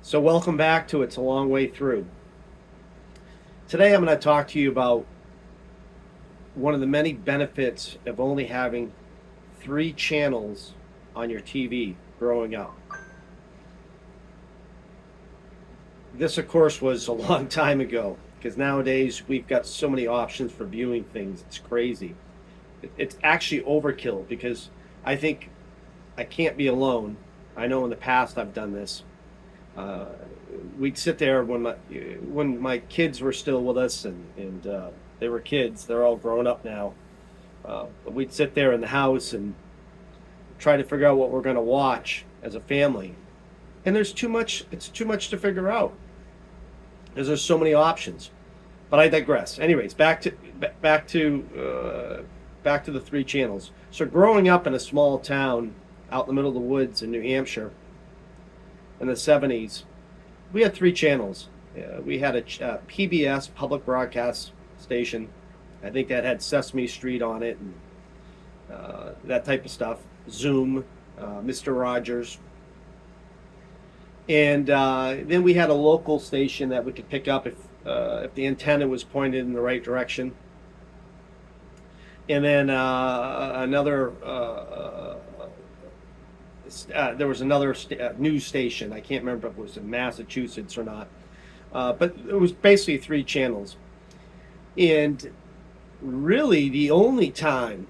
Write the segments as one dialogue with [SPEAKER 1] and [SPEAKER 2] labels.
[SPEAKER 1] So, welcome back to It's a Long Way Through. Today, I'm going to talk to you about one of the many benefits of only having three channels on your TV growing up. This, of course, was a long time ago because nowadays we've got so many options for viewing things. It's crazy. It's actually overkill because I think I can't be alone. I know in the past I've done this. Uh, we'd sit there when my kids were still with us, and they were kids. They're all grown up now. But we'd sit there in the house and try to figure out what we're going to watch as a family. And there's too much. It's too much to figure out because there's so many options. But I digress. Anyways, back to the three channels. So growing up in a small town out in the middle of the woods in New Hampshire in the 70s, we had three channels. We had a PBS, public broadcast station. I think that had Sesame Street on it and that type of stuff. Zoom, Mr. Rogers. And then we had a local station that we could pick up if the antenna was pointed in the right direction. And then there was another news station. I can't remember if it was in Massachusetts or not. But it was basically three channels. And really, the only time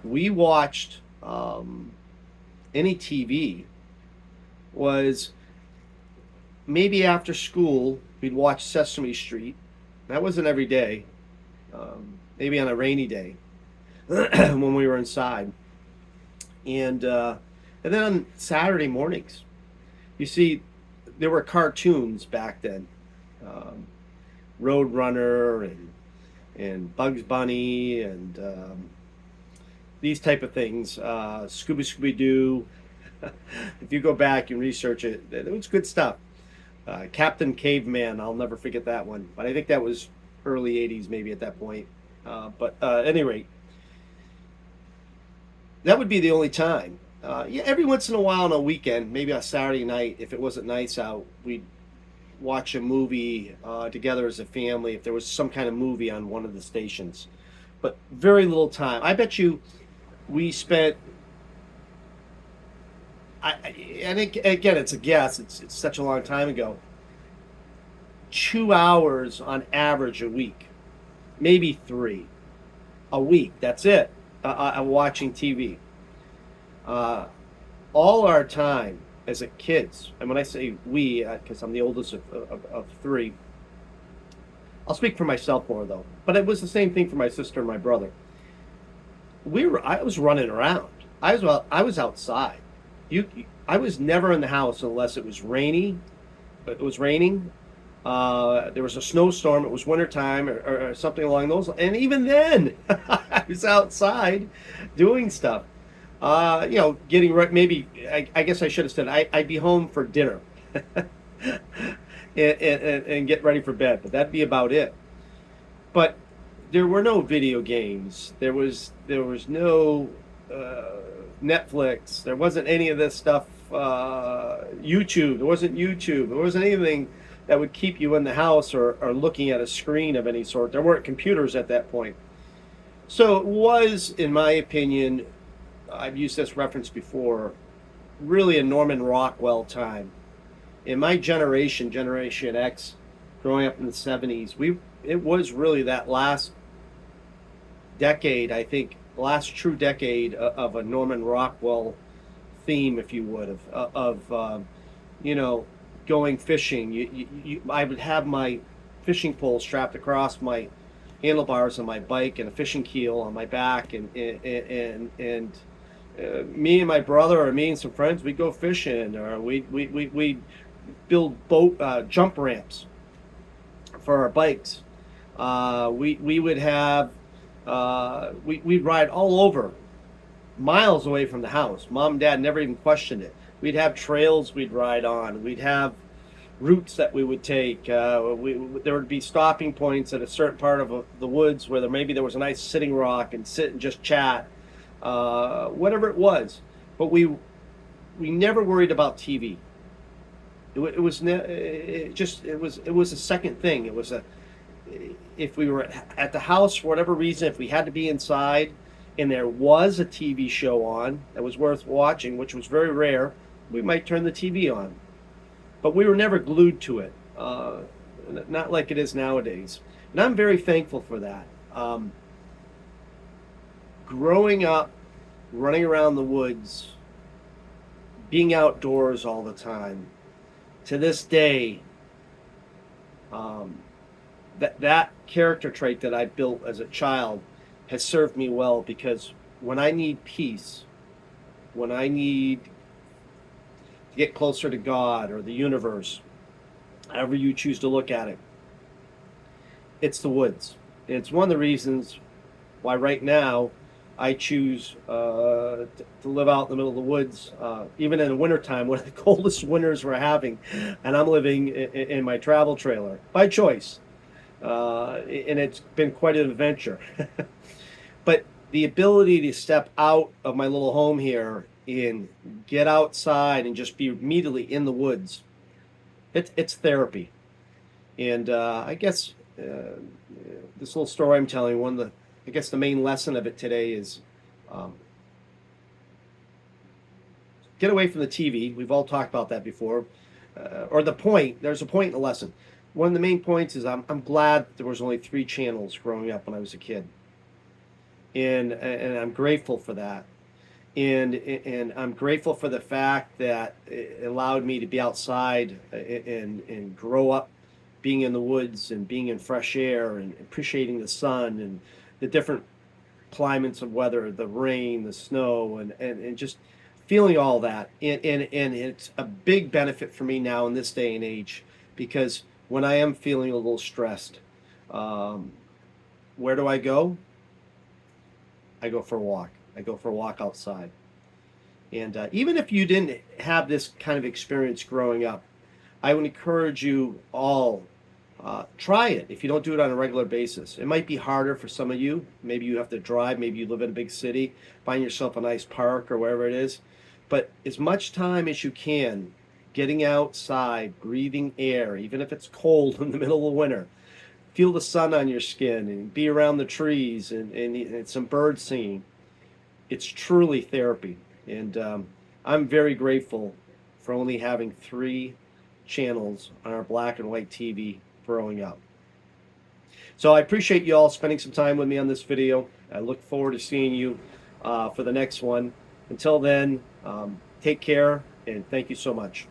[SPEAKER 1] we watched any TV was maybe after school. We'd watch Sesame Street. That wasn't every day. Maybe on a rainy day when we were inside. And then on Saturday mornings, you see, there were cartoons back then, Roadrunner and Bugs Bunny and these type of things, Scooby Doo. If you go back and research it, it was good stuff. Captain Caveman, I'll never forget that one. But I think that was early '80s, maybe at that point. At any rate, that would be the only time. Yeah, every once in a while on a weekend, maybe a Saturday night, if it wasn't nice out, we'd watch a movie together as a family if there was some kind of movie on one of the stations. But very little time. I bet you we spent. And again, it's a guess. It's such a long time ago. 2 hours on average a week, maybe three a week. That's it. Watching TV. All our time as a kids, and when I say we, because I'm the oldest of three, I'll speak for myself more though. But it was the same thing for my sister and my brother. I was running around. I was outside. I was never in the house unless it was rainy. It was raining. There was a snowstorm. It was wintertime or something along those lines. And even then, I was outside doing stuff. Getting right. Maybe I guess I should have said I'd be home for dinner, and get ready for bed. But that'd be about it. But there were no video games. There was no Netflix. There wasn't any of this stuff. YouTube. There wasn't YouTube. There wasn't anything that would keep you in the house or looking at a screen of any sort. There weren't computers at that point. So it was, in my opinion, I've used this reference before, really a Norman Rockwell time. In my generation, Generation X, growing up in the 70s, it was really that last decade, I think, last true decade of a Norman Rockwell theme, if you would, of going fishing. I would have my fishing pole strapped across my handlebars on my bike and a fishing keel on my back, and me and my brother or me and some friends, we'd go fishing, or we'd build boat jump ramps for our bikes. We would have we'd ride all over, miles away from the house. Mom and Dad never even questioned it. We'd have trails we'd ride on. We'd have routes that we would take. There would be stopping points at a certain part of the woods where there was a nice sitting rock and sit and just chat, whatever it was. But we never worried about TV. It was it was a second thing. It was a if we were at the house for whatever reason, if we had to be inside, and there was a TV show on that was worth watching, which was very rare, we might turn the TV on. But we were never glued to it, not like it is nowadays. And I'm very thankful for that. Growing up, running around the woods, being outdoors all the time, to this day, that character trait that I built as a child has served me well, because when I need peace, when I need to get closer to God or the universe, however you choose to look at it, it's the woods. It's one of the reasons why right now I choose to live out in the middle of the woods, even in the wintertime, one of the coldest winters we're having, and I'm living in my travel trailer by choice. And it's been quite an adventure. But the ability to step out of my little home here and get outside and just be immediately in the woods, it's therapy. And I guess this little story I'm telling, I guess the main lesson of it today is get away from the TV. We've all talked about that before. Or there's a point in the lesson. One of the main points is I'm glad there was only 3 channels growing up when I was a kid. And I'm grateful for that. And I'm grateful for the fact that it allowed me to be outside and grow up being in the woods and being in fresh air and appreciating the sun and the different climates of weather, the rain, the snow, and just feeling all that. And it's a big benefit for me now in this day and age, because when I am feeling a little stressed, where do I go? I go for a walk. I go for a walk outside. And even if you didn't have this kind of experience growing up, I would encourage you all, try it if you don't do it on a regular basis. It might be harder for some of you. Maybe you have to drive. Maybe you live in a big city. Find yourself a nice park or wherever it is. But as much time as you can, getting outside, breathing air, even if it's cold in the middle of winter, feel the sun on your skin and be around the trees and some birds singing. It's truly therapy. And I'm very grateful for only having 3 channels on our black and white TV growing up. So I appreciate you all spending some time with me on this video. I look forward to seeing you for the next one. Until then, take care and thank you so much.